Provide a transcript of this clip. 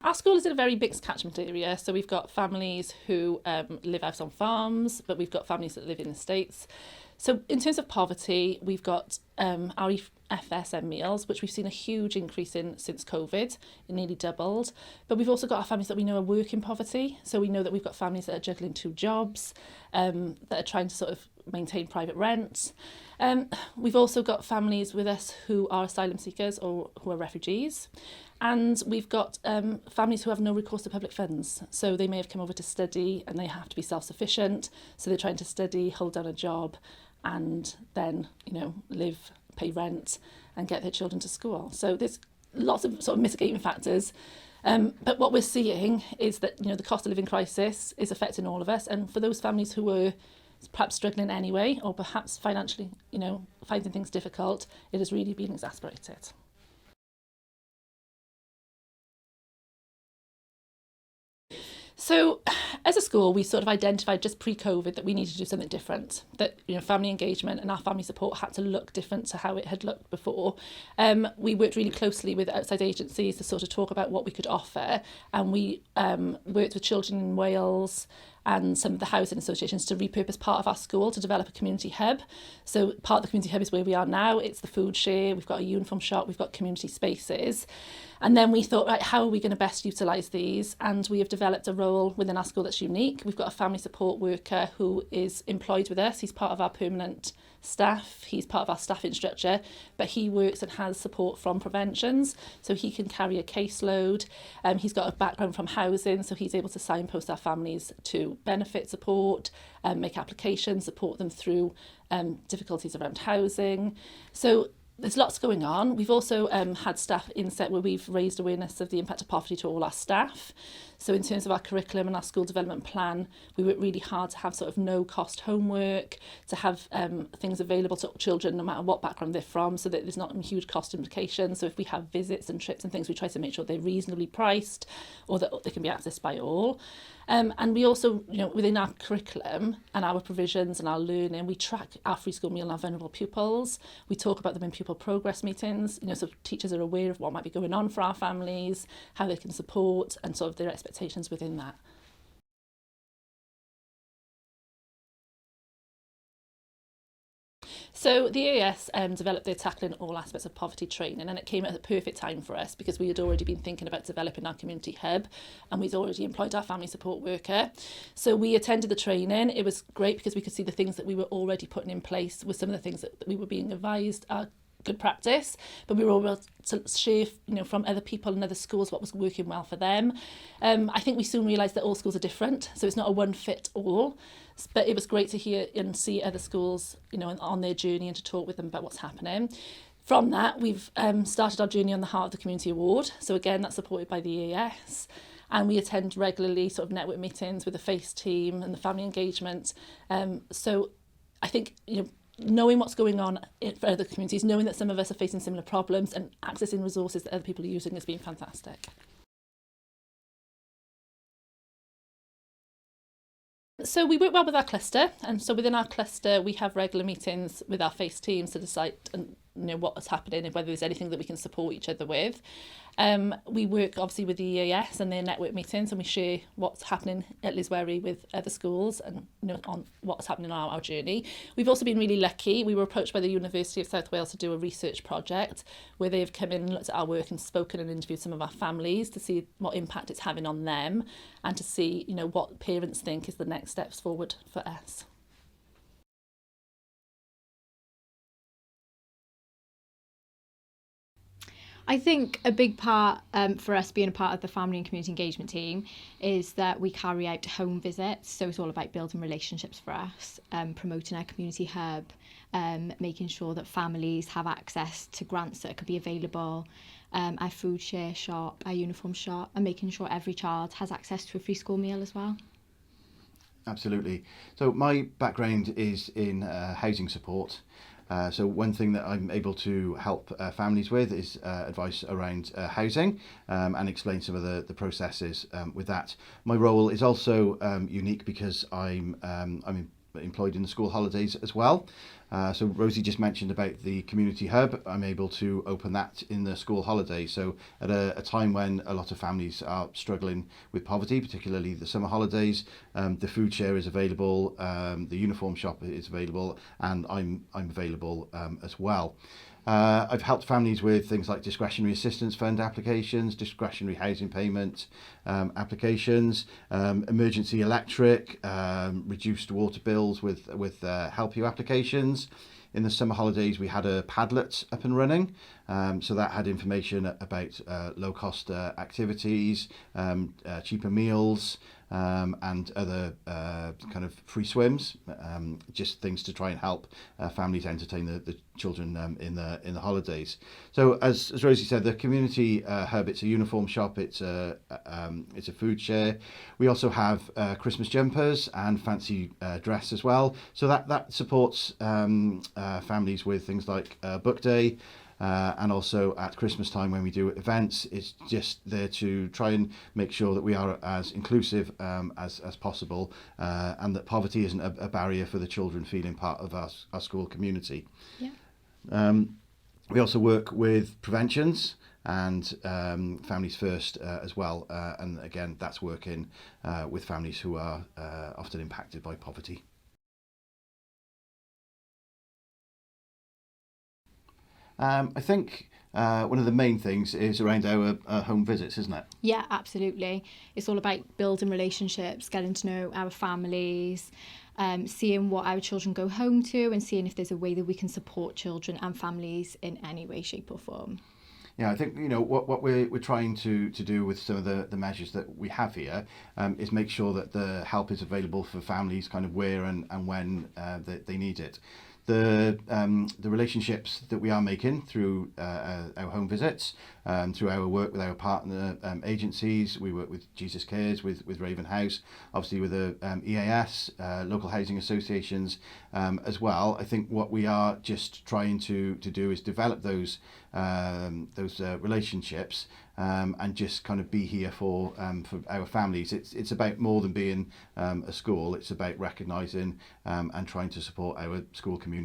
Our school is in a very big catchment area, so we've got families who live out on farms, but we've got families that live in estates. So in terms of poverty, we've got our FSM meals, which we've seen a huge increase in since COVID. It nearly doubled. But we've also got our families that we know are working poverty. So we know that we've got families that are juggling 2 jobs, that are trying to sort of maintain private rent. We've also got families with us who are asylum seekers or who are refugees. And we've got families who have no recourse to public funds. So they may have come over to study and they have to be self-sufficient. So they're trying to study, hold down a job, and then, live, pay rent, and get their children to school. So there's lots of sort of mitigating factors. But what we're seeing is that, the cost of living crisis is affecting all of us. And for those families who were perhaps struggling anyway, or perhaps financially, finding things difficult, it has really been exacerbated. So as a school, we sort of identified just pre-COVID that we needed to do something different, that family engagement and our family support had to look different to how it had looked before. We worked really closely with outside agencies to sort of talk about what we could offer, and we worked with children in Wales and some of the housing associations to repurpose part of our school to develop a community hub. So part of the community hub is where we are now. It's the food share, we've got a uniform shop, we've got community spaces. And then we thought, right, how are we going to best utilise these? And we have developed a role within our school that's unique. We've got a family support worker who is employed with us. He's part of our permanent staff. He's part of our staffing structure, but he works and has support from preventions, so he can carry a caseload. He's got a background from housing, so he's able to signpost our families to benefit support, make applications, support them through difficulties around housing. So there's lots going on. We've also had staff inset where we've raised awareness of the impact of poverty to all our staff. So in terms of our curriculum and our school development plan, we work really hard to have sort of no cost homework, to have things available to children no matter what background they're from, so that there's not a huge cost implication. So if we have visits and trips and things, we try to make sure they're reasonably priced or that they can be accessed by all. And we also, within our curriculum and our provisions and our learning, we track our free school meal and our vulnerable pupils. We talk about them in pupil progress meetings, so teachers are aware of what might be going on for our families, how they can support, and sort of their expectations within that. So the EAS developed their Tackling All Aspects of Poverty training, and it came at the perfect time for us because we had already been thinking about developing our community hub, and we'd already employed our family support worker. So we attended the training. It was great because we could see the things that we were already putting in place with some of the things that we were being advised are good practice, but we were all able to share, from other people and other schools what was working well for them. I think we soon realised that all schools are different, so it's not a one fit all. But it was great to hear and see other schools, on their journey and to talk with them about what's happening. From that, we've started our journey on the Heart of the Community Award. So again, that's supported by the EAS. And we attend regularly sort of network meetings with the FACE team and the family engagement. So I think, knowing what's going on for other communities, knowing that some of us are facing similar problems and accessing resources that other people are using has been fantastic. So we work well with our cluster, and so within our cluster we have regular meetings with our FACE teams to decide what's happening and whether there's anything that we can support each other with. We work obviously with the EAS and their network meetings, and we share what's happening at Lliswerry with other schools and on what's happening on our journey. We've also been really lucky. We were approached by the University of South Wales to do a research project where they've come in and looked at our work and spoken and interviewed some of our families to see what impact it's having on them and to see what parents think is the next steps forward for us. I think a big part for us being a part of the family and community engagement team is that we carry out home visits. So it's all about building relationships for us, promoting our community hub, making sure that families have access to grants that could be available, our food share shop, our uniform shop, and making sure every child has access to a free school meal as well. Absolutely. So my background is in housing support. So one thing that I'm able to help families with is advice around housing and explain some of the processes with that. My role is also unique because I'm employed in the school holidays as well. So Rosie just mentioned about the community hub. I'm able to open that in the school holidays. So at a time when a lot of families are struggling with poverty, particularly the summer holidays, the food share is available, the uniform shop is available, and I'm available as well. I've helped families with things like discretionary assistance fund applications, discretionary housing payment applications, emergency electric, reduced water bills with Help You applications. In the summer holidays, we had a Padlet up and running. So that had information about low-cost activities, cheaper meals, and other kind of free swims, just things to try and help families entertain the children in the holidays. So as Rosie said, the community hub, it's a uniform shop, it's a food share. We also have Christmas jumpers and fancy dress as well. So that supports families with things like book day. And also at Christmas time when we do events, it's just there to try and make sure that we are as inclusive as possible, and that poverty isn't a barrier for the children feeling part of our school community. Yeah. We also work with preventions and Families First as well, and again that's working with families who are often impacted by poverty. I think one of the main things is around our home visits, isn't it? Yeah, absolutely. It's all about building relationships, getting to know our families, seeing what our children go home to, and seeing if there's a way that we can support children and families in any way, shape or form. Yeah, I think what we're trying to do with some of the measures that we have here is make sure that the help is available for families kind of where and when they need it. The relationships that we are making through our home visits, through our work with our partner agencies, we work with Jesus Cares, with Raven House, obviously with the EAS, local housing associations as well. I think what we are just trying to do is develop those relationships and just kind of be here for our families. It's about more than being a school. It's about recognising and trying to support our school community.